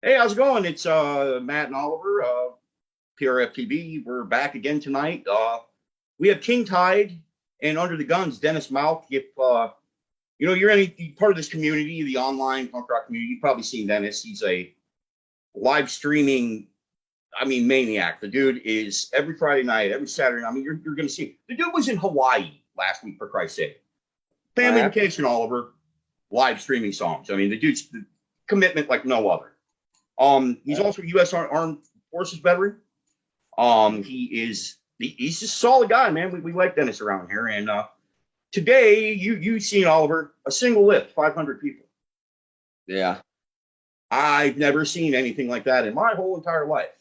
Hey, how's it going? It's Matt and Oliver, PRF TV. We're back again tonight. We have King Tide and Under the Guns, Dennis Mauk. If you're any part of this community, the online punk rock community, you've probably seen Dennis. He's a live streaming, maniac. The dude is every Friday night, every Saturday night. You're going to see him. The dude was in Hawaii last week, for Christ's sake. Family vacation, Oliver. Live streaming songs. The dude's the commitment like no other. He's also a U.S. Armed Forces veteran. He's just a solid guy, man. We like Dennis around here. And today, you've seen, Oliver, a single lift, 500 people. Yeah. I've never seen anything like that in my whole entire life.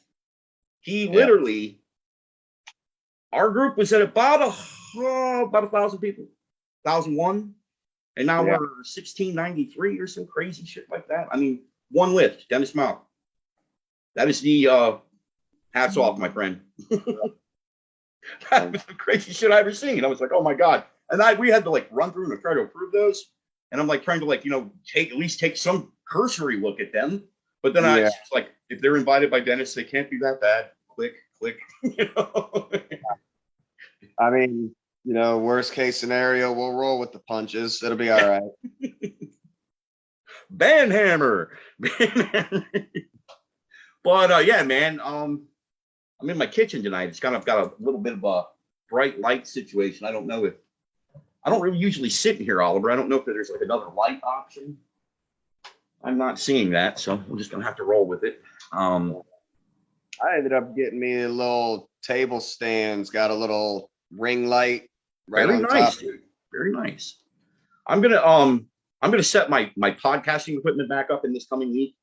He literally, our group was at about 1,000 people, 1,001. And now we're 1,693 or some crazy shit like that. One lift, Dennis Mauk. That is the hats off, my friend. That was the crazy shit I ever seen. I was like, oh my God. And we had to run through and try to approve those. And I'm trying to at least take some cursory look at them. But then it's like, if they're invited by Dennis, they can't be that bad. Click. Worst case scenario, we'll roll with the punches. It'll be all right. Banhammer. But yeah, man. I'm in my kitchen tonight. It's kind of got a little bit of a bright light situation. I don't really usually sit in here, Oliver. I don't know if there's another light option. I'm not seeing that, so we're just gonna have to roll with it. I ended up getting me a little table stands, got a little ring light right on top. Dude. Very nice. I'm gonna set my podcasting equipment back up in this coming week.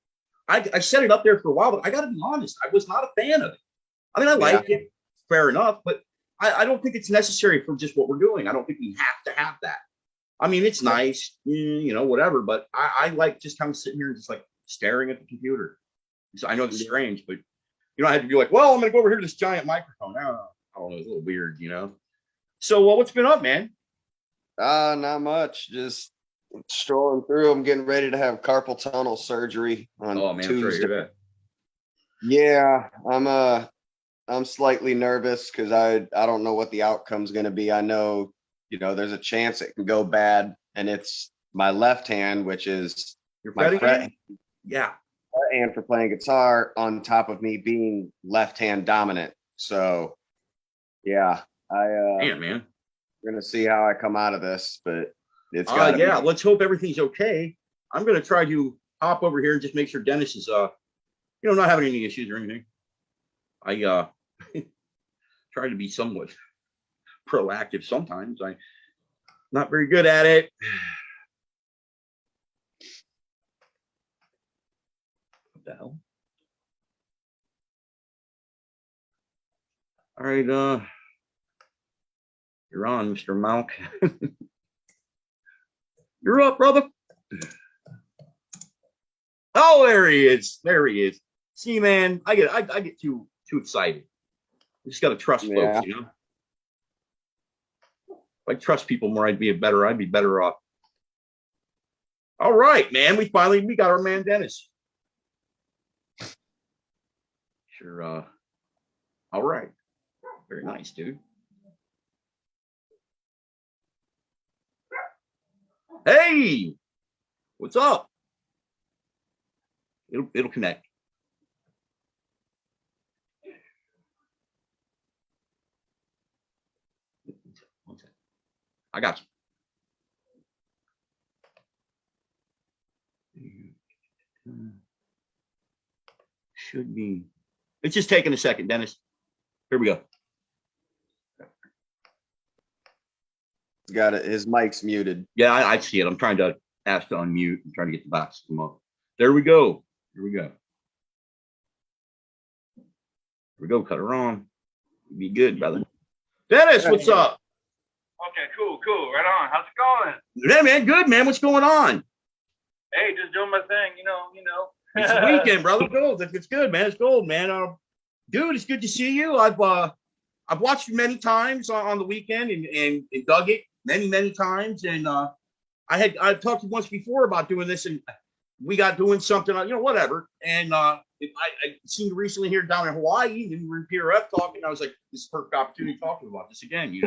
I set it up there for a while, but I got to be honest, I was not a fan of it. I like it, fair enough, but I don't think it's necessary for just what we're doing. I don't think we have to have that. It's nice, whatever, but I like just kind of sitting here and just staring at the computer. So I know it's strange, but I had to be well, I'm going to go over here to this giant microphone. I don't know, it's a little weird, So what's been up, man? Not much. Just strolling through. I'm getting ready to have carpal tunnel surgery on Tuesday. Yeah, I'm slightly nervous because I don't know what the outcome's going to be. I know, there's a chance it can go bad, and it's my left hand, which is my fret hand. Yeah. And for playing guitar, on top of me being left hand dominant. So yeah, man. We're gonna see how I come out of this, but it's let's hope everything's okay. I'm gonna try to hop over here and just make sure Dennis is not having any issues or anything. I try to be somewhat proactive sometimes. I'm not very good at it. What the hell? All right, you're on, Mr. Mauk. You're up, brother. Oh, there he is. See, man, I get too excited. You just gotta trust folks, If I trust people more, I'd be better off. All right, man. We got our man Dennis. Sure. All right. Very nice, dude. Hey, what's up? It'll connect. I got you. Should be. It's just taking a second, Dennis. Here we go. Got it. His mic's muted. Yeah, I see it. I'm trying to ask to unmute. I'm trying to get the box to come up. There we go. Here we go. Cut her on. Be good, brother. Dennis, what's up? Okay, cool. Right on. How's it going? Yeah, man. Good, man. What's going on? Hey, just doing my thing. It's the weekend, brother. It's good, man. It's gold, man. Dude, it's good to see you. I've watched you many times on the weekend and dug it many times. And I've talked to you once before about doing this, and we got doing something, whatever. And I seen you recently here down in Hawaii, and we were in PRF talking. I was like, this is a perfect opportunity talking about this again,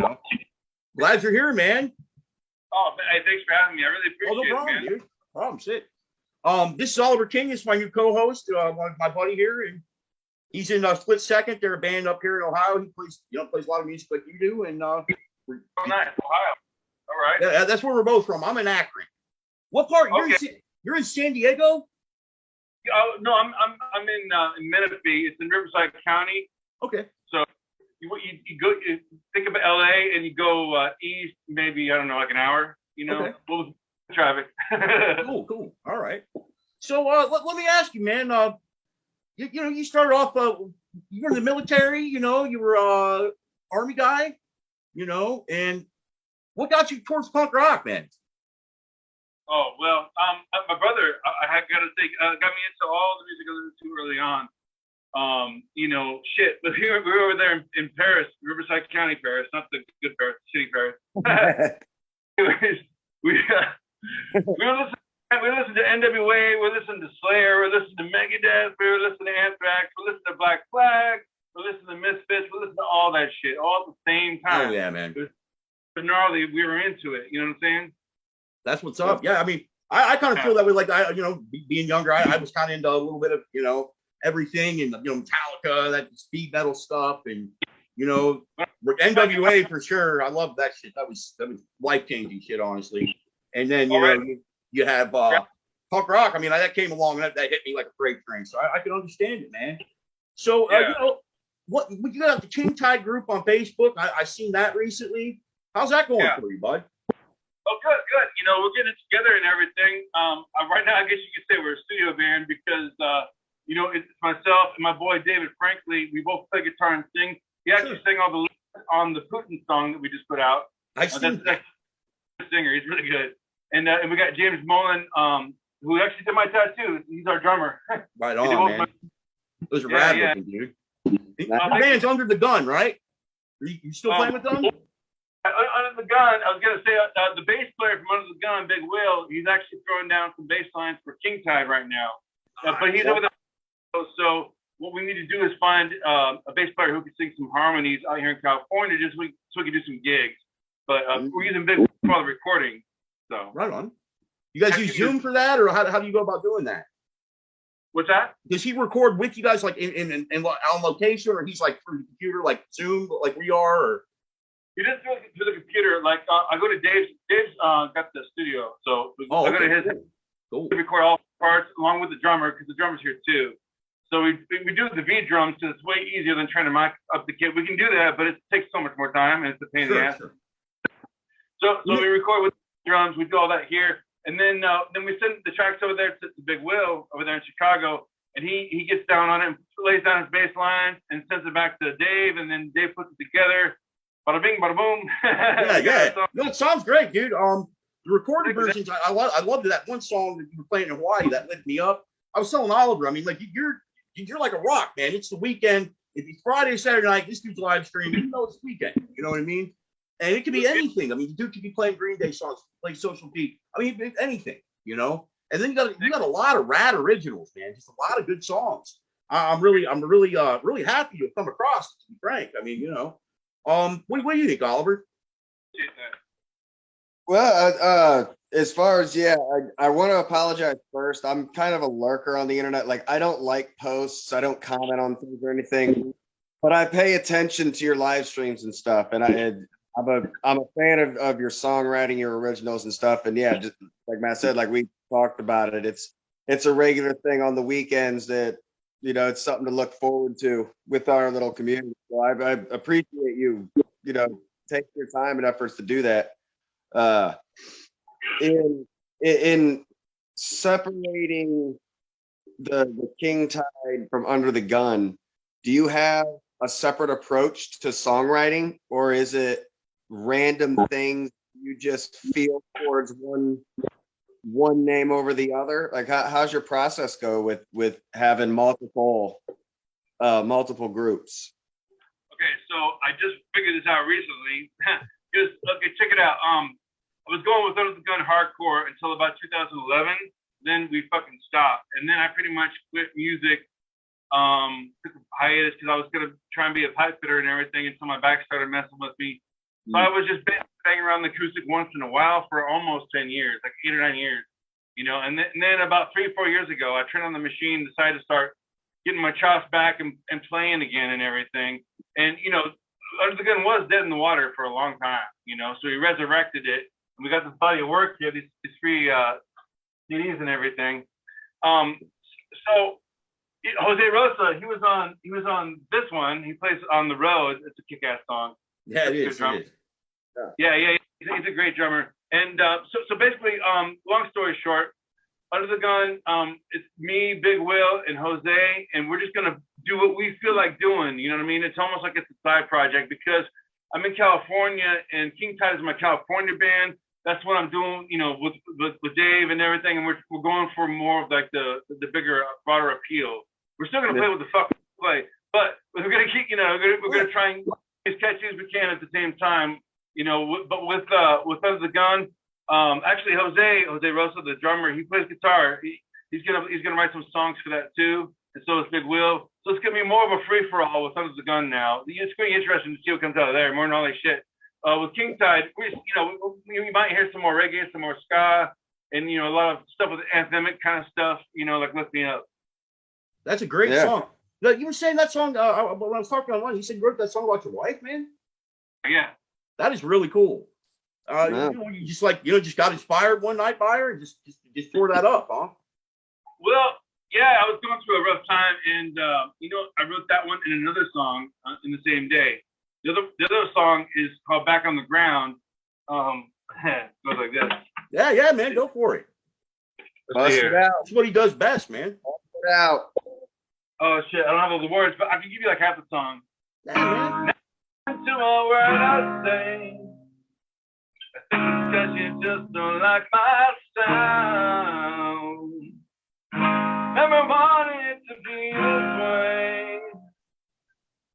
Glad you're here, man. Oh, hey, thanks for having me. I really appreciate no problem, it, man. dude. Problem, sit. This is Oliver King. It's my new co-host, my buddy here, and he's in Split Second. They're a band up here in Ohio. He plays a lot of music like you do, and nice, Ohio. All right. Yeah, that's where we're both from. I'm in Akron. What part? Okay. You're in San Diego? Oh no, I'm in Menifee. It's in Riverside County. Okay. So you think of LA and you go east, maybe I don't know, like an hour. Okay. Full traffic. Cool. All right. So let me ask you, man. You started off. You were in the military. You were a Army guy. And what got you towards punk rock, man? Oh well, my brother, I got to say, got me into all the music I listened to early on. But we were over there in Paris, Riverside County, Paris, not the good Paris, shitty Paris. Anyways, we listened to NWA, we listened to Slayer, we listened to Megadeth, we were listening to Anthrax, we listened to Black Flag, we listened to Misfits, we listened to all that shit all at the same time. Oh yeah, man. It was gnarly. We were into it. You know what I'm saying? That's what's up. Yeah, I mean, I kind of feel that way. Like being younger, I was kind of into a little bit of everything, and Metallica, that speed metal stuff, and NWA for sure. I love that shit. That was life changing shit, honestly. And then you have punk rock. I mean, that came along, and that hit me like a freight train. So I can understand it, man. So what you got the King Tide group on Facebook? I seen that recently. How's that going for you, bud? Oh, good. We're getting it together and everything. Right now, I guess you could say we're a studio band because, it's myself and my boy David Franklin. We both play guitar and sing. He actually sang all the lyrics on the Putin song that we just put out. That's a singer. He's really good. And we got James Mullen, who actually did my tattoo. He's our drummer. Right on, man. Those are rad looking, dude. The band's Under the Gun, right? You still playing with them? Under the Gun, I was going to say the bass player from Under the Gun, Big Will, he's actually throwing down some bass lines for King Tide right now. But he's over there. So what we need to do is find a bass player who can sing some harmonies out here in California so we can do some gigs. But we're using Big Will for the recording. So right on. You guys use Zoom for that, or how do you go about doing that? What's that? Does he record with you guys like in on location, or he's like through the computer, like Zoom, like we are, or? He doesn't do it through the computer. Like I go to Dave's. Dave's got the studio, so I go to his. Cool. To record all parts along with the drummer because the drummer's here too. So we do the V drums because it's way easier than trying to mic up the kit. We can do that, but it takes so much more time and it's a pain in the ass. Sure. So we record with the drums. We do all that here, and then we send the tracks over there to Big Will over there in Chicago, and he gets down on it and lays down his bass lines and sends it back to Dave, and then Dave puts it together. Bada bing, bada boom. Yeah. No, it sounds great, dude. The recorded versions, I loved that one song that you were playing in Hawaii that lit me up. I was telling Oliver, I mean, like you're like a rock, man. It's the weekend. If it's Friday, Saturday night, this dude's live streaming. You know it's the weekend. You know what I mean? And it could be anything. I mean, the dude could be playing Green Day songs, play Social Beat. I mean, anything. And then you got a lot of rad originals, man. Just a lot of good songs. I'm really happy to have come across it, to be frank. I mean, what do you think, Oliver? Well, as far as I want to apologize first. I'm kind of a lurker on the internet. Like I don't like posts. I don't comment on things or anything. But I pay attention to your live streams and stuff. And I'm a fan of your songwriting, your originals and stuff. And yeah, just like Matt said, like we talked about it. It's a regular thing on the weekends that it's something to look forward to with our little community. So I appreciate you taking your time and efforts to do that. In separating the King Tide from Under the Gun, do you have a separate approach to songwriting, or is it random things you just feel towards one name over the other? Like how's your process go with having multiple groups? Okay, so I just figured this out recently. Check it out. I was going with Under the Gun hardcore until about 2011. then we fucking stopped. And then I pretty much quit music, took a hiatus because I was going to try and be a pipe fitter and everything until my back started messing with me. So I was just banging around the acoustic once in a while for almost 10 years, like 8 or 9 years, you know. And then about 3 or 4 years ago, I turned on the machine, decided to start getting my chops back and playing again and everything. And, you know, Under the Gun was dead in the water for a long time, you know, so we resurrected it. And we got this body of work here, these free CDs and everything. So Jose Rosa, he was on this one. He plays On the Road. It's a kick-ass song. Yeah, it is. Yeah. He's a great drummer. And so basically, long story short, Under the Gun, it's me, Big Will, and Jose, and we're just gonna do what we feel like doing. You know what I mean? It's almost like it's a side project because I'm in California, and King Tide is my California band. That's what I'm doing, you know, with Dave and everything, and we're going for more of like the bigger, broader appeal. We're still gonna play with the fuck play, but we're gonna keep, you know, we're gonna try and as catchy as we can at the same time, you know. But with Under the Gun, actually Jose Rosa, the drummer, he plays guitar. He's gonna write some songs for that too, and so is Big Will. So it's gonna be more of a free for all with Under the Gun now. It's pretty interesting to see what comes out of there, more than all that shit. With King Tide, we might hear some more reggae, some more ska, and you know, a lot of stuff with anthemic kind of stuff, you know, like Lift Me Up. That's a great song. No, you were saying that song when I was talking online. You said you wrote that song about your wife, man. Yeah, that is really cool. You just just got inspired one night by her and just tore that up, huh? Well, yeah, I was going through a rough time, and I wrote that one and another song in the same day. The other song is called Back on the Ground. It goes like this. Yeah, man, go for it. Bust it out. That's what he does best, man. Bust it out. Oh shit, I don't have all the words, but I can give you like half the song. Yeah, man. To my word I say, because you just don't like my sound. Never wanted to be this way.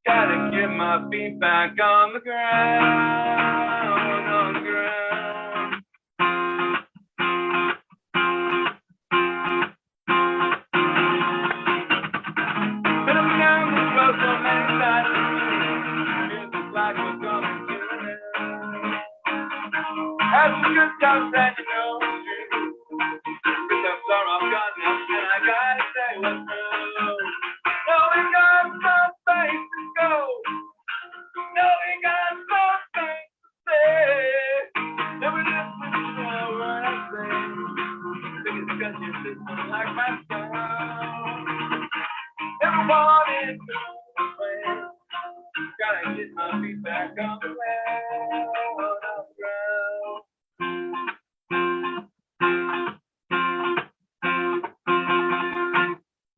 Gotta get my feet back on the ground, on the ground. Been up and down this road so many times, it feels like we're coming to an end. Had some good times that you know it's true. Good times are all gone now, and I gotta say what's true. No, we got some place to go. No, we got some things to say. Never just know what I say. Think it's because you just don't like my sound. Never wanted to play. Gotta get my feet back on the ground, on the ground.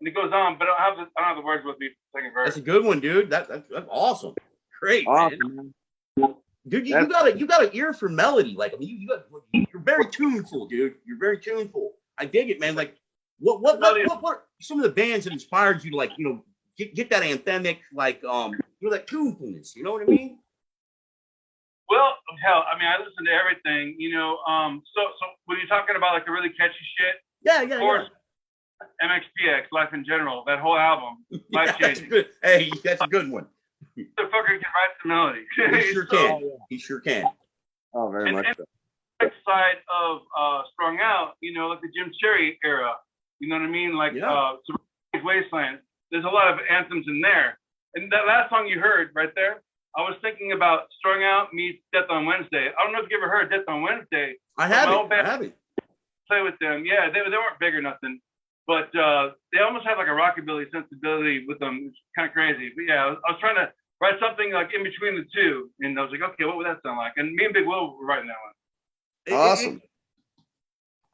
And it goes on, but I don't have the words with me for the second verse. That's a good one, dude. That's awesome. Great, man. Dude, you got an ear for melody. Like, I mean, you're very tuneful, dude. You're very tuneful. I dig it, man. Like, what are some of the bands that inspired you to, like, you know, get that anthemic, like, that tunefulness? You know what I mean? Well, hell, I mean, I listen to everything, you know. So when you're talking about like the really catchy shit, yeah, of course, MXPX, Life in General, that whole album, life changing. Hey, that's a good one. The fucker can write the melody. He sure can. He sure can. Oh, very much so. The side of Strung Out, you know, like the Jim Cherry era, you know what I mean? Like Wasteland. There's a lot of anthems in there. And that last song you heard right there, I was thinking about Strung Out meets Death on Wednesday. I don't know if you ever heard Death on Wednesday. I haven't. Play with them. Yeah, they weren't big or nothing. But they almost have like a rockabilly sensibility with them. It's kind of crazy. But yeah, I was trying to write something like in between the two. And I was like, okay, what would that sound like? And me and Big Will were writing that one. Awesome.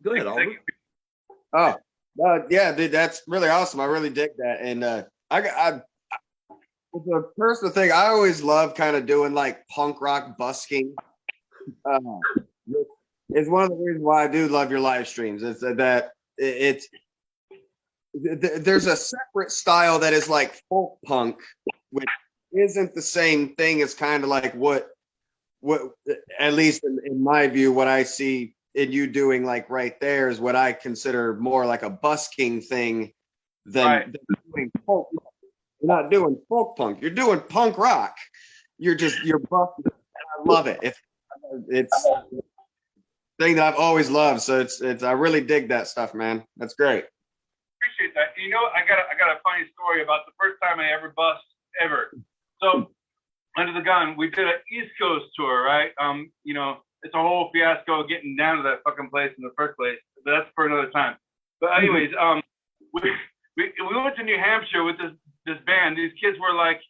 Go ahead, Oliver. Oh, yeah, dude, that's really awesome. I really dig that. And I the personal thing, I always love kind of doing like punk rock busking. It's one of the reasons why I do love your live streams. It's that there's a separate style that is like folk punk, which isn't the same thing as kind of like what at least in my view, what I see you doing like right there is what I consider more like a busking thing than doing folk. You're not doing folk punk. You're doing punk rock. You're busking. I love it. It's a thing that I've always loved. So it's I really dig that stuff, man. That's great. Appreciate that. You know, I got a funny story about the first time I ever bust ever. So Under the Gun, we did an East Coast tour, right? You know, it's a whole fiasco getting down to that fucking place in the first place. But that's for another time. But anyways, we went to New Hampshire with this band. These kids were like,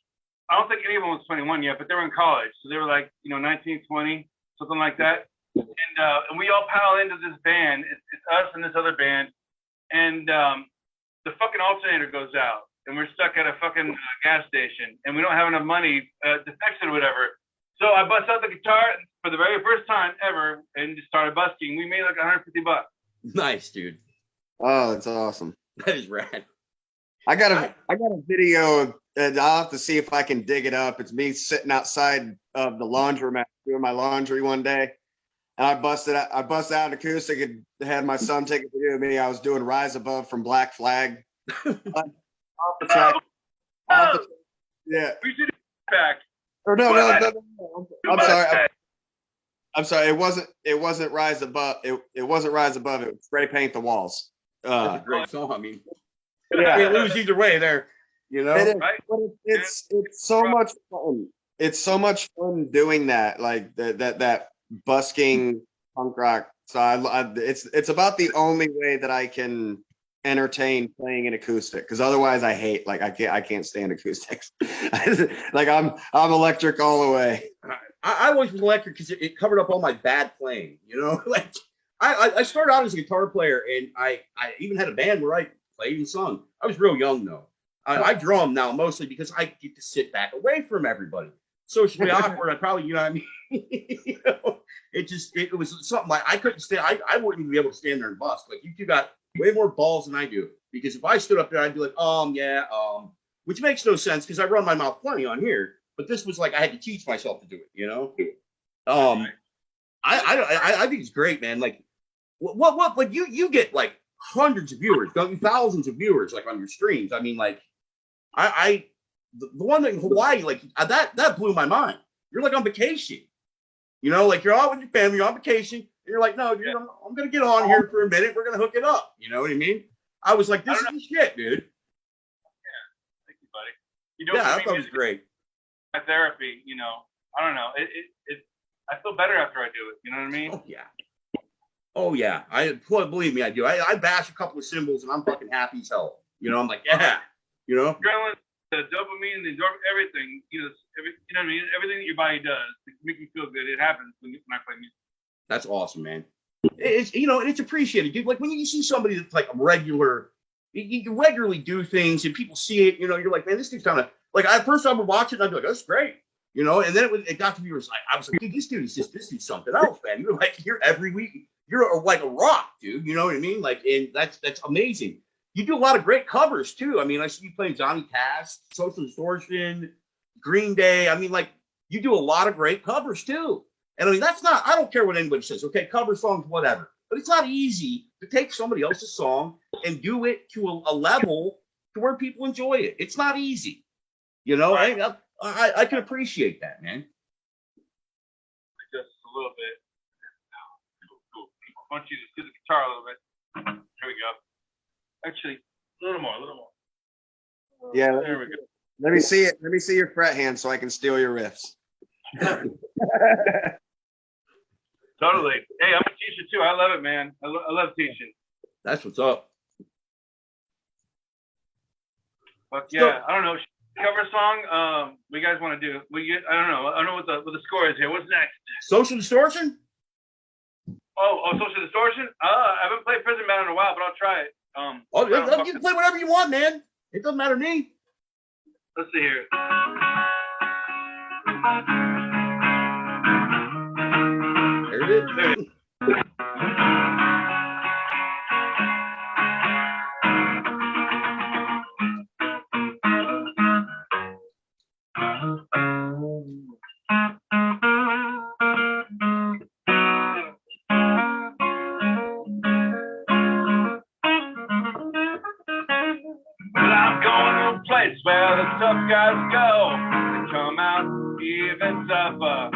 I don't think anyone was 21 yet, but they were in college. So they were like, you know, 19, 20, something like that. And we all pile into this band. It's us and this other band. And the fucking alternator goes out. And we're stuck at a fucking gas station. And we don't have enough money to fix it or whatever. So I bust out the guitar for the very first time ever and just started busking. We made like $150. Nice, dude. Oh, that's awesome. That is rad. I got a video, and I'll have to see if I can dig it up. It's me sitting outside of the laundromat doing my laundry one day, and I busted out an acoustic and had my son take a video of me. I was doing Rise Above from Black Flag. Off the track. Yeah. We should back. Or no. I'm sorry. It wasn't Rise Above. It wasn't Rise Above. It was Spray Paint the Walls. That's a great song. I mean, yeah. You lose either way there. You know, it's so much fun. It's so much fun doing that, like that busking punk rock. So it's about the only way that I can entertain playing an acoustic, because otherwise I hate, like I can't stand acoustics. Like I'm electric all the way. I always was electric because it covered up all my bad playing. You know, like I started out as a guitar player, and I even had a band where I played and sung. I was real young though. I drum now mostly because I get to sit back away from everybody. Socially awkward. I probably, you know what I mean? You know, it was something like I couldn't stand. I wouldn't even be able to stand there and bust. Like you two got way more balls than I do, because if I stood up there, I'd be like, which makes no sense because I run my mouth plenty on here. But this was like I had to teach myself to do it, you know. I think it's great, man. Like what like you get like hundreds of viewers, thousands of viewers like on your streams. I mean, like the one in Hawaii, like that blew my mind. You're like on vacation, you know, like you're out with your family, you're on vacation, and you're like, no, dude, I'm gonna get on here for a minute. We're gonna hook it up. You know what I mean? I was like, this is the shit, dude. Yeah, thank you, buddy. You know, yeah, I thought it was great. My therapy, you know, I don't know. I feel better after I do it. You know what I mean? Oh yeah. Oh yeah. Believe me, I do. I bash a couple of cymbals and I'm fucking happy as hell. You know, I'm like, yeah. You know. Adrenaline, the dopamine, the everything. You know what I mean? Everything that your body does to make you feel good. It happens when I play music. That's awesome, man. It's, you know, it's appreciated, dude. Like when you see somebody that's like a regular, you regularly do things and people see it. You know, you're like, man, this dude's kind of like. I first time I would watch it, and I'd be like, that's great. You know, and then it got to be like, I was like, dude, this dude's something else, man. You're like here every week. You're like a rock, dude. You know what I mean? Like, and that's amazing. You do a lot of great covers too. I mean, I see you playing Johnny Cash, Social Distortion, Green Day. I mean, like you do a lot of great covers too. And I mean, that's not, I don't care what anybody says. Okay, cover songs, whatever. But it's not easy to take somebody else's song and do it to a level to where people enjoy it. It's not easy. You know, I can appreciate that, man. Just a little bit. Cool. I want you to do the guitar a little bit. There we go. Actually, a little more. Yeah. There we go. Let me see it. Let me see your fret hand so I can steal your riffs. Totally. Hey, I'm a teacher too. I love it, man. I love teaching. That's what's up. Fuck yeah. I don't know. Cover song. What you guys want to do? I don't know. I don't know what the score is here. What's next? Social Distortion? Oh, Social Distortion? I haven't played Prison Band in a while, but I'll try it. You can play whatever you want, man. It doesn't matter to me. Let's see here. There it is. There it is. place where the tough guys go to come out even tougher.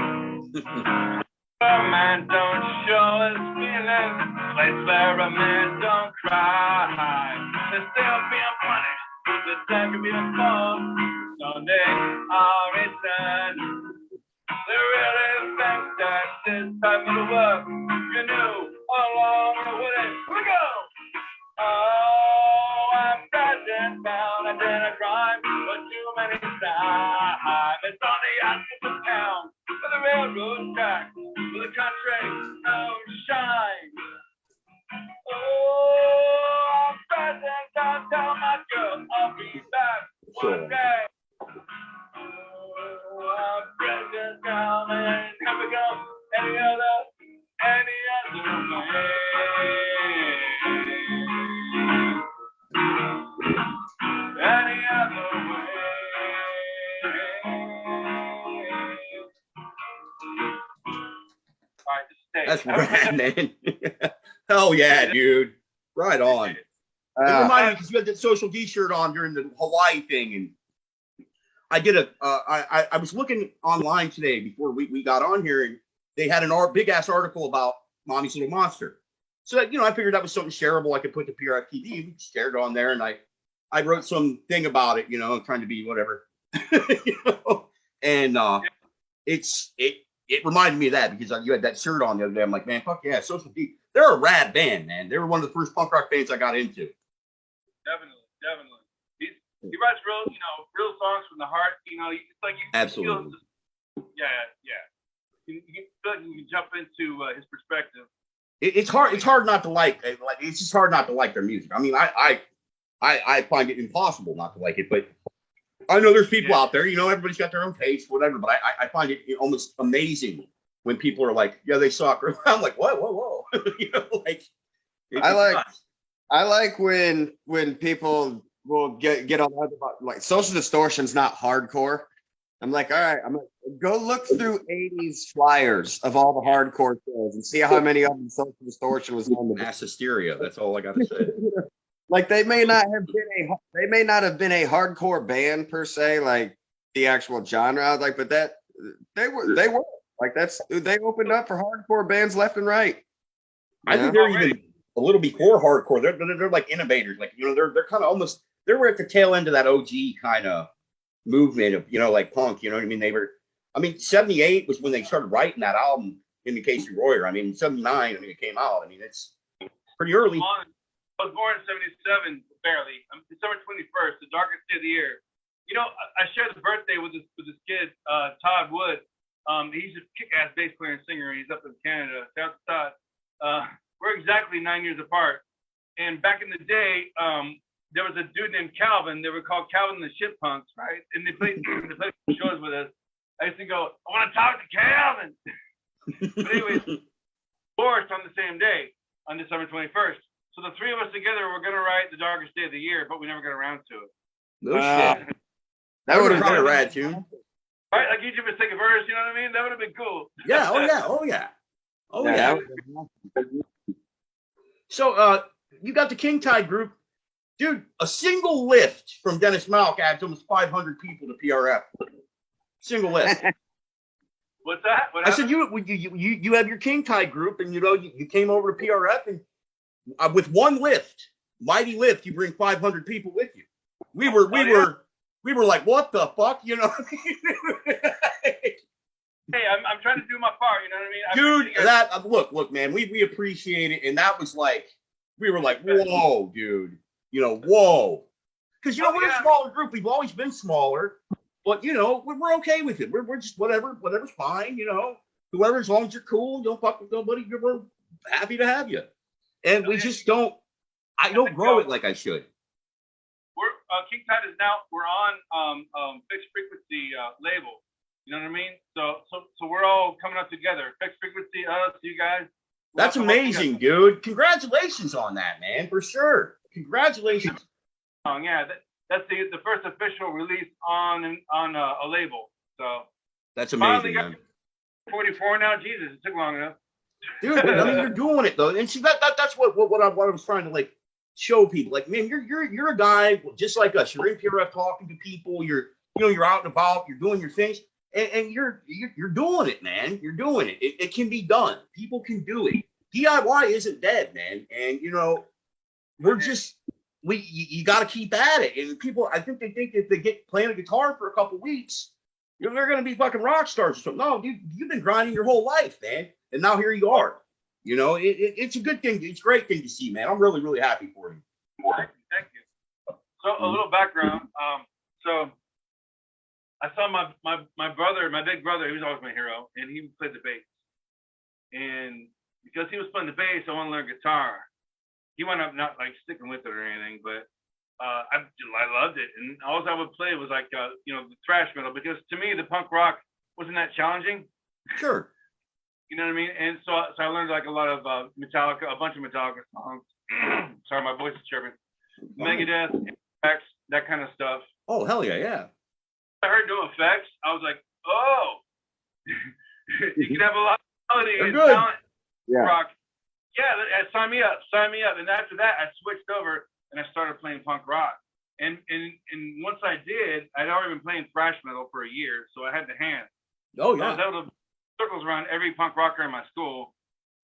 A man don't show his feelings, a place where a man don't cry. There's still being punished, the time can be fun. Someday I'll return. They really think that this time of the work, you knew along the way. Here we go! Oh, I'm driving down a dinner crime for too many times. It's on the outskirts of town, for the railroad track, for the country shine. Oh, I'm driving down, tell my girl I'll be back one day. Oh, I'm driving down and never go any other way. Any other way. All right, that's rad, man. Hell yeah, dude. Right on. It reminded me because you had that Social D shirt on during the Hawaii thing, and I did I was looking online today before we got on here, and they had an big ass article about Mommy's Little Monster. So I figured that was something shareable I could put to PRF TV. We shared on there, and I wrote some thing about it, trying to be whatever, and it reminded me of that because you had that shirt on the other day. I'm like, man, fuck yeah, Social D. They're a rad band, man. They were one of the first punk rock bands I got into. Definitely. He writes real songs from the heart. It's like you absolutely. Yeah. You feel like you can jump into his perspective. It's hard. It's hard not to like. It's just hard not to like their music. I mean, I find it impossible not to like it, but I know there's people out there. Everybody's got their own taste, whatever. But I find it almost amazing when people are like, "Yeah, they suck." I'm like, "Whoa!" I like when people will get on about like Social Distortion's not hardcore. I'm like, all right, I'm gonna go look through 80s flyers of all the hardcore shows and see how many of them Social Distortion was on the mass hysteria. That's all I gotta say. Like they may not have been a hardcore band per se, like the actual genre, like, but that they were like they opened up for hardcore bands left and right. I think they're even a little before hardcore. They're like innovators, like they're kind of almost they were at the tail end of that OG kind of movement of like punk. You know what I mean? 78 was when they started writing that album, In the Case of Royer. 79, it came out. It's pretty early. I was born in 77, barely. December 21st, the darkest day of the year. I shared the birthday with this kid, Todd Wood. He's a kick-ass bass player and singer. He's up in Canada. Shout out to Todd. We're exactly 9 years apart. And back in the day, there was a dude named Calvin. They were called Calvin and the Shitpunks, right? And they played shows with us. I used to go, I want to talk to Calvin. But anyways, divorced on the same day, on December 21st. So the three of us together were going to write The Darkest Day of the Year, but we never got around to it. No shit. That would have been a rad tune. Right? Like each of us take a verse, you know what I mean? That would have been cool. Yeah. Oh, yeah. So you got the King Tide group. Dude, a single lift from Dennis Mauk adds almost 500 people to PRF. Single lift. What's that? I said you have your King Tide group, and you came over to PRF, and with one lift, mighty lift, you bring 500 people with you. We were like, what the fuck, Hey, I'm trying to do my part, you know what I mean? Dude, look, man, we appreciate it, and that was like, we were like, whoa, dude, whoa, because we're a smaller group. We've always been smaller, but we're okay with it. We're just whatever's fine, whoever, as long as you're cool, don't fuck with nobody, we're happy to have you. And we just don't. I don't grow it like I should. We're King Tide is now. We're on fixed frequency label. You know what I mean? So we're all coming up together. Fixed frequency, us, you guys. That's amazing, dude. Congratulations on that, man. For sure. Congratulations. Yeah, that's the first official release on a label. So that's amazing, man. 44 now. Jesus, it took long enough. Dude, you're doing it though, and see that's what I was trying to show people, like, man, you're a guy just like us. You're in PRF talking to people. You're out and about. You're doing your things, and you're doing it, man. You're doing it. It can be done. People can do it. DIY isn't dead, man. And we're just you got to keep at it. And people, I think they think if they get playing a guitar for a couple weeks, they're gonna be fucking rock stars or something. No, dude, you've been grinding your whole life, man, and now here you are. It's a good thing. It's a great thing to see, man. I'm really, really happy for you. Thank you. So a little background. So I saw my brother, my big brother. He was always my hero, and he played the bass. And because he was playing the bass, I wanted to learn guitar. He wound up not like sticking with it or anything, but I loved it. And all I would play was like the thrash metal, because to me the punk rock wasn't that challenging. Sure. You know what I mean? And so I learned like a lot of Metallica, a bunch of Metallica songs. Sorry, my voice is chirping. Megadeth, Effects, that kind of stuff. Oh, hell yeah, yeah. I heard No Effects. I was like, oh, you can have a lot of melody and talent. Yeah. Rock. Yeah, sign me up. And after that, I switched over and I started playing punk rock. And once I did, I'd already been playing thrash metal for a year, so I had the hand. Oh, yeah. I was able to circles around every punk rocker in my school.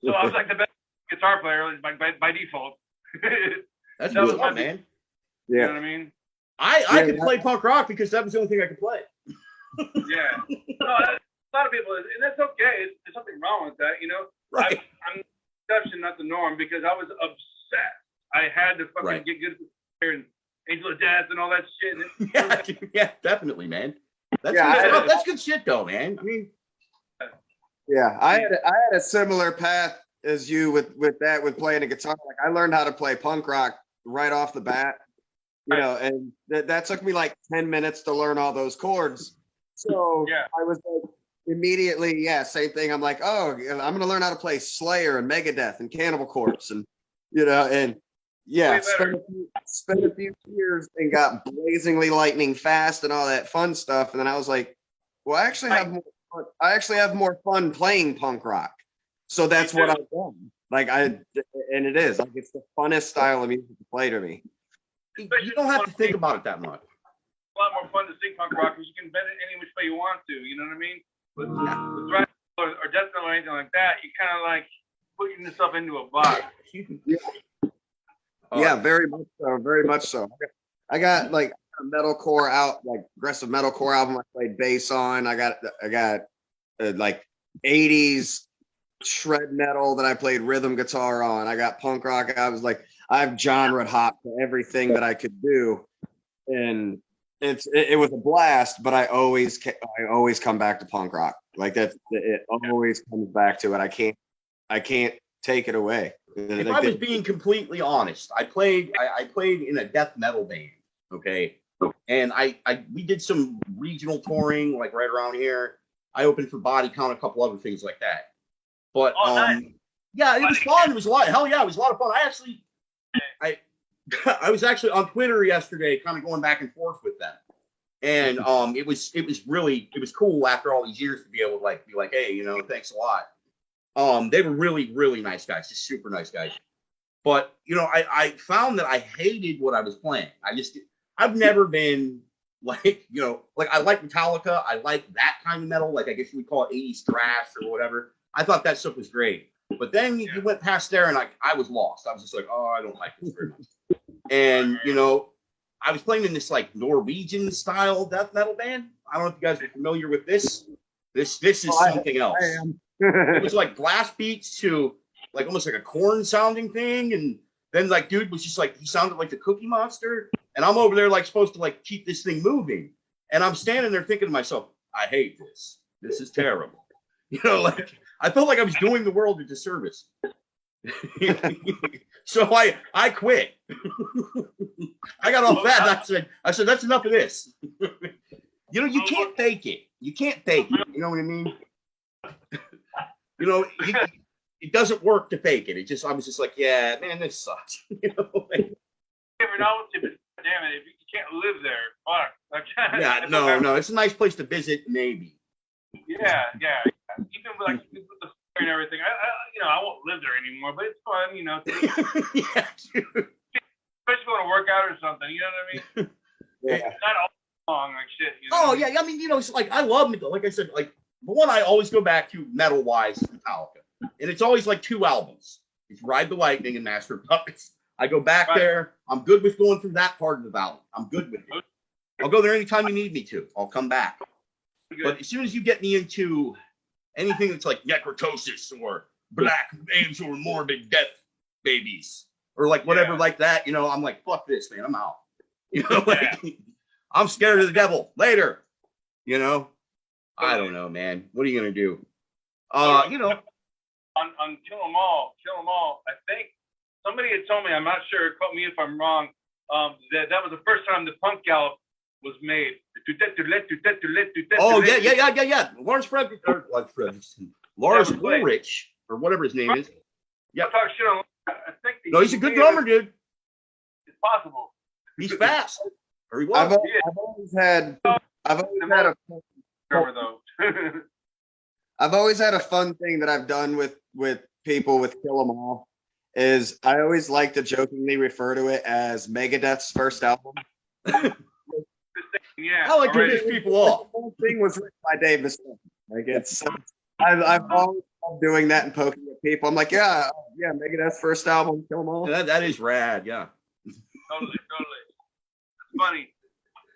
So I was like the best guitar player by default. That's good, man. Yeah. You know what I mean? I could play punk rock because that was the only thing I could play. Yeah. No, a lot of people, and that's okay. There's something wrong with that, Right. I'm the exception, not the norm, because I was obsessed. I had to fucking get good at and Angel of Death and all that shit. Yeah, definitely, man. That's good shit, though, man. I mean, yeah, I had a similar path as you with playing the guitar. Like, I learned how to play punk rock right off the bat, and that took me like 10 minutes to learn all those chords. So I was like, immediately, same thing. I'm like, oh, I'm going to learn how to play Slayer and Megadeth and Cannibal Corpse, and spent a few years and got blazingly lightning fast and all that fun stuff. And then I was like, well, I actually have more fun playing punk rock. So that's what I've done. And it is like, it's the funnest style of music to play to me. You don't have to think about it that much. A lot more fun to sing punk rock because you can bend it any which way you want to. You know what I mean? With thrash or death metal or anything like that, you kind of like putting yourself into a box. Yeah, very much so. Very much so. I got like a metalcore like aggressive metalcore album I played bass on. I got like 80s shred metal that I played rhythm guitar on. I got punk rock. I have genre hop to everything that I could do, and it was a blast. But I always come back to punk rock. Like it always comes back to it. I can't take it away. If I was being completely honest, I played in a death metal band, okay, and we did some regional touring like right around here. I opened for Body Count, a couple other things like that. But nice. Yeah, it was fun. It was a lot. Hell yeah, it was a lot of fun. I was actually on Twitter yesterday, kind of going back and forth with them, and it was cool after all these years to be able to be like, hey, thanks a lot. They were really, really nice guys, just super nice guys. But I found that I hated what I was playing. I've never been like I like Metallica. I like that kind of metal. Like, I guess you would call it 80s thrash or whatever. I thought that stuff was great. But then you went past there and I was lost. I was just like, oh, I don't like this very much. And, I was playing in this like Norwegian style death metal band. I don't know if you guys are familiar with this. This is something else. I am. It was like blast beats to like almost like a corn sounding thing. And then like dude was just like, he sounded like the Cookie Monster. And I'm over there like supposed to like keep this thing moving. And I'm standing there thinking to myself, I hate this. This is terrible. Like I felt like I was doing the world a disservice. So I quit. I got off that. And I said, that's enough of this. You can't fake it. You can't fake it. You know what I mean? It doesn't work to fake it. I was just like, yeah, man, this sucks. Damn it, if you can't live there, fuck. Yeah, no, it's a nice place to visit, maybe. Yeah. Even with the fire and everything, I won't live there anymore, but it's fun, Yeah, dude. especially going to work out or something. You know what I mean? Yeah. Not all long like shit. You know Oh what I mean? yeah, I mean, it's like I love metal. Like I said, like the one I always go back to metal wise is Metallica, and it's always like 2 albums. It's Ride the Lightning and Master of Puppets. I go back there. I'm good with going through that part of the valley. I'm good with it. I'll go there anytime you need me to. I'll come back. But as soon as you get me into anything that's like necrotosis or black angel or morbid death babies or like whatever like that, I'm like, fuck this, man. I'm out. I'm scared of the devil later. I don't know, man. What are you gonna do? On Kill 'Em All, I think somebody had told me, I'm not sure, quote me if I'm wrong, that was the first time the punk gallop was made. Oh yeah. Lars Ulrich, or whatever his name is. Yeah. Talk shit on. I think no, he's a good drummer, dude. It's possible. He's fast. Or he was. I've always had a drummer though. I've always had a fun thing that I've done with people with Kill 'Em All is I always like to jokingly refer to it as Megadeth's first album. Yeah, I like to piss people off. The whole thing was written by Dave Mustaine. Like I've always loved doing that and poking at people. I'm like, yeah, Megadeth's first album, Kill 'Em All. That is rad, yeah. Totally. It's funny.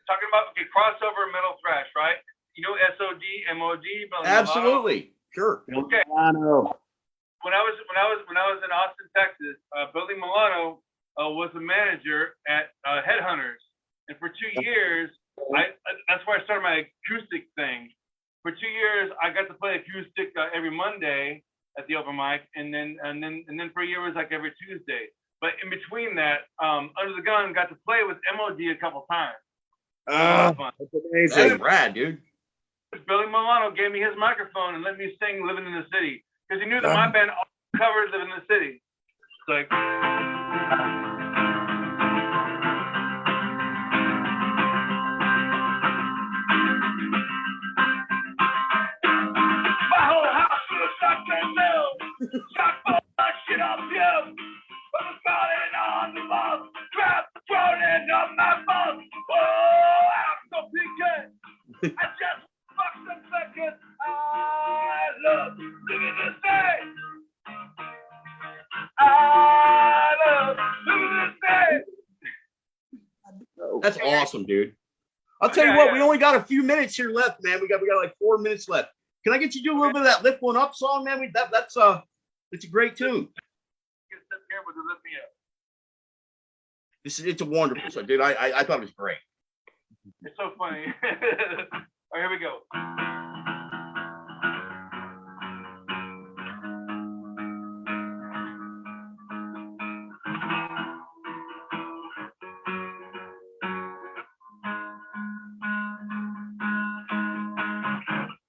Talking about crossover metal thrash, right? You know SOD, MOD, Absolutely, sure. Okay. Milano. When I was in Austin, Texas, Billy Milano was the manager at Headhunters, and for 2 years, that's where I started my acoustic thing. For 2 years, I got to play acoustic every Monday at the open mic, and then for a year it was like every Tuesday. But in between that, Under the Gun got to play with MOD a couple times. That's amazing. That's rad, dude. Billy Milano gave me his microphone and let me sing "Living in the City" because he knew that my band covered "Living in the City." It's like. My whole house was stuck in milk. Shot all that shit up you. But it's falling on the wall. Crap thrown into my mouth. Oh, I'm so PK. I just fuck some seconds. I love living this day. I love living this day. That's awesome, dude. I'll tell you what, we only got a few minutes here left, man. We got like 4 minutes left. Can I get you to do a little bit of that Lift One Up song, man? That's it's a great tune. It's a wonderful song, dude. I thought it was great. It's so funny. All right, here we go.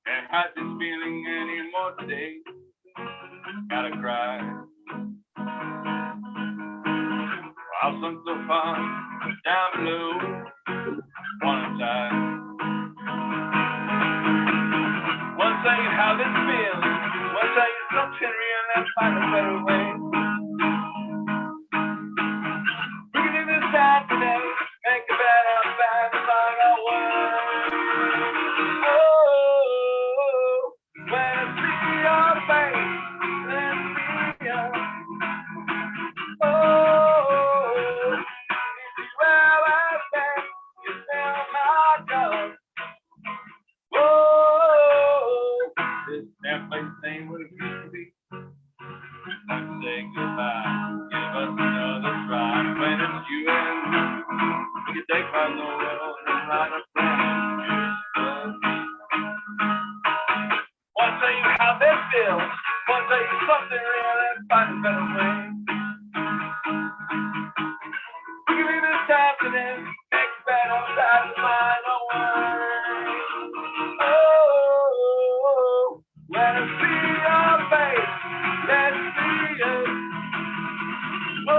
Can't hide this feeling anymore today. Gotta cry. I've sunk so far down below, one side. One saying how this feels, one saying something real and find a better way. We can do this time today, make a better bad find our way. Oh, when I see your face, let me see you. Oh, where I stand, you smell my gun. Oh, this damn place ain't what it used to be. Time to say goodbye, give us another try. When it's you and me, we can take on the world and ride a friend. One tell you how they feel, one tell you something real and find a better way. We can leave this happening, make it better, try to find a way. Oh, let us see your face, let's see it. Oh,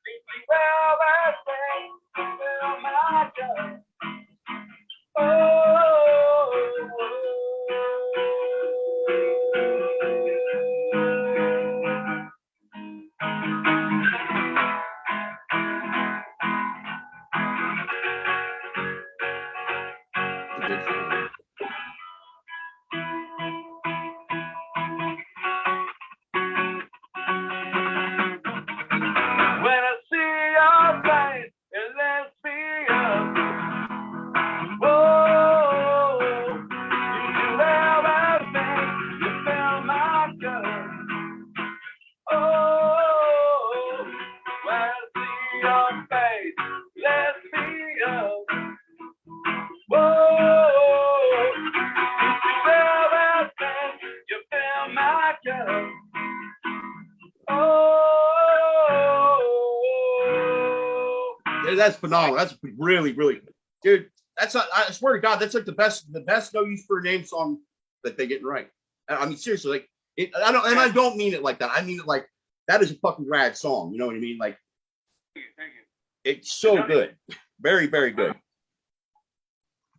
see where I stand, feel my gun. your face. Let's be up. Whoa, you feel that thing, you fill my cup. Oh, yeah, that's phenomenal. That's really, really, dude. That's not, I swear to God, that's like the best no use for a name song that they get right. I mean, seriously, like I don't mean it like that. I mean it like that is a fucking rad song. You know what I mean? Like, thank you. it's so good, very, very good.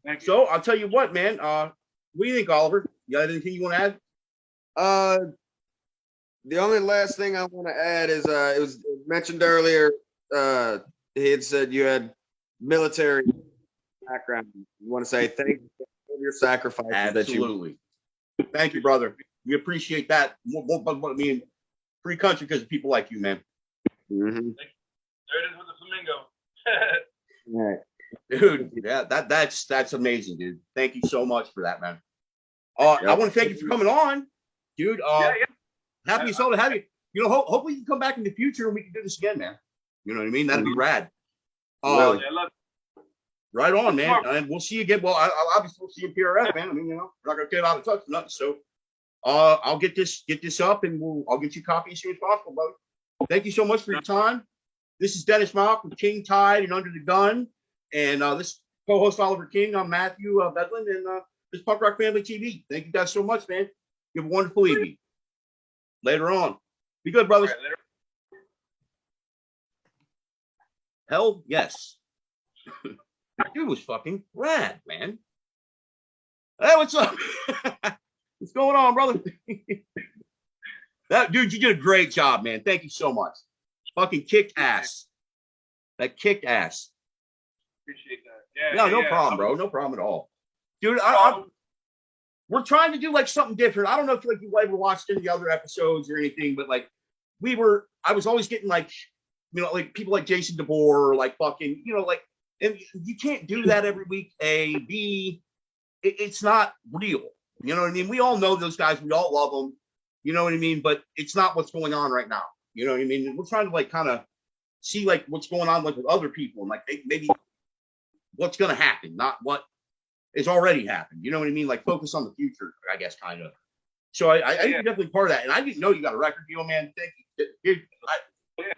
Thank you. So I'll tell you what, man. What do you think, Oliver? You got anything you want to add? The only last thing I want to add is it was mentioned earlier. He had said you had military background. You want to say thank you for your sacrifices. Absolutely. Thank you, brother. We appreciate that. I mean, free country because of people like you, man. Mm-hmm. There it is with the flamingo. Right. Dude, yeah, that's amazing, dude. Thank you so much for that, man. I want to thank you for coming on, dude. Happy so to have you. You know, hopefully you can come back in the future and we can do this again, man. You know what I mean? That'd be rad. Really? I love it. Right on, man. And we'll see you again. Well, I'll obviously we'll see you in PRF, man. I mean, you know, we're not gonna get out of touch, nothing. So, I'll get this up, and I'll get you a copy as soon as possible, brother. Thank you so much for your time. This is Dennis Mauk with King Tide and Under the Gun, and this co-host Oliver King. I'm Matthew Bedland, and this Punk Rock Family TV. Thank you guys so much, man. You have a wonderful evening. Later on. Be good, brothers. All right, later. Hell yes. Dude was fucking rad, man. Hey, what's up? What's going on, brother? That dude, you did a great job, man. Thank you so much. Fucking kicked ass. That kicked ass. Appreciate that. Yeah, no problem, bro. No problem at all. Dude, I'm we're trying to do like something different. I don't know if like you ever watched any other episodes or anything, but like I was always getting like, you know, like people like Jason DeBoer, like fucking, you know, like, and you can't do that every week. A, B, it's not real. You know what I mean? We all know those guys. We all love them. You know what I mean? But it's not what's going on right now. You know what I mean? And we're trying to like kind of see like what's going on like with other people and like maybe what's going to happen, not what is already happened. You know what I mean? Like focus on the future, I guess, kind of. So I think you're definitely part of that. And I didn't know you got a record deal, man. Thank you. Dude,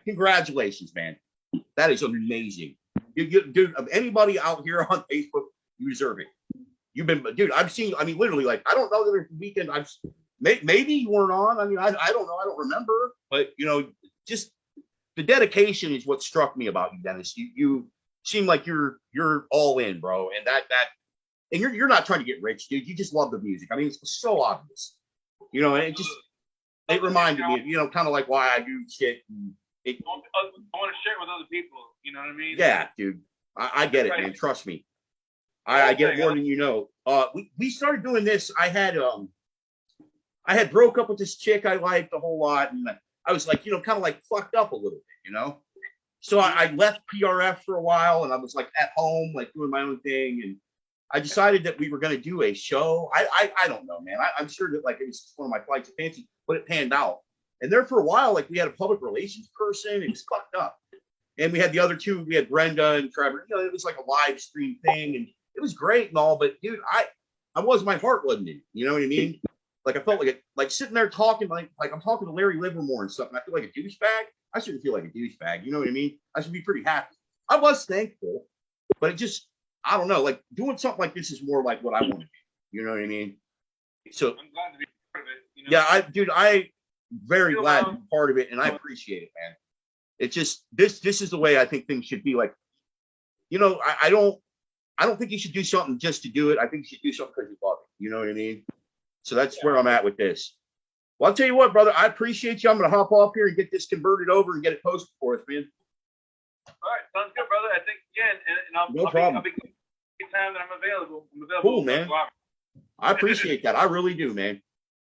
congratulations, man. That is amazing. Dude, of anybody out here on Facebook, you deserve it. You've been, dude, I've seen, I mean, literally, like, I don't know the other weekend, maybe you weren't on. I mean, I don't know. I don't remember. But, you know, just the dedication is what struck me about you, Dennis. You seem like you're all in, bro. And and you're not trying to get rich, dude. You just love the music. I mean, it's so obvious. You know, and it reminded me of, you know, kind of like why I do shit. I want to share it with other people. You know what I mean? Yeah, dude. I get it, man. Trust me. I get it more than you know. We started doing this. I had broke up with this chick I liked a whole lot, and I was like, you know, kind of like fucked up a little bit, you know. So I left PRF for a while, and I was like at home, like doing my own thing, and I decided that we were going to do a show. I don't know, man. I'm sure that like it was one of my flights of fancy, but it panned out. And there for a while, like we had a public relations person. It was fucked up. And we had the other two. We had Brenda and Trevor. You know, it was like a live stream thing, and it was great and all. But dude, my heart wasn't in it. You know what I mean? Like I felt like sitting there talking like I'm talking to Larry Livermore and stuff. And I feel like a douchebag. I shouldn't feel like a douchebag. You know what I mean? I should be pretty happy. I was thankful, but it just, I don't know. Like doing something like this is more like what I want to do. You know what I mean? So I'm glad to be part of it. You know? yeah, I very glad to be part of it, and I appreciate it, man. It's just this is the way I think things should be. Like, you know, I don't think you should do something just to do it. I think you should do something because you love it. You know what I mean? So that's where I'm at with this. Well, I'll tell you what, brother, I appreciate you. I'm gonna hop off here and get this converted over and get it posted for us, man. All right, sounds good, brother. I think again, and I'll problem. I'll be anytime that I'm available. Cool, man. I appreciate that. I really do, man.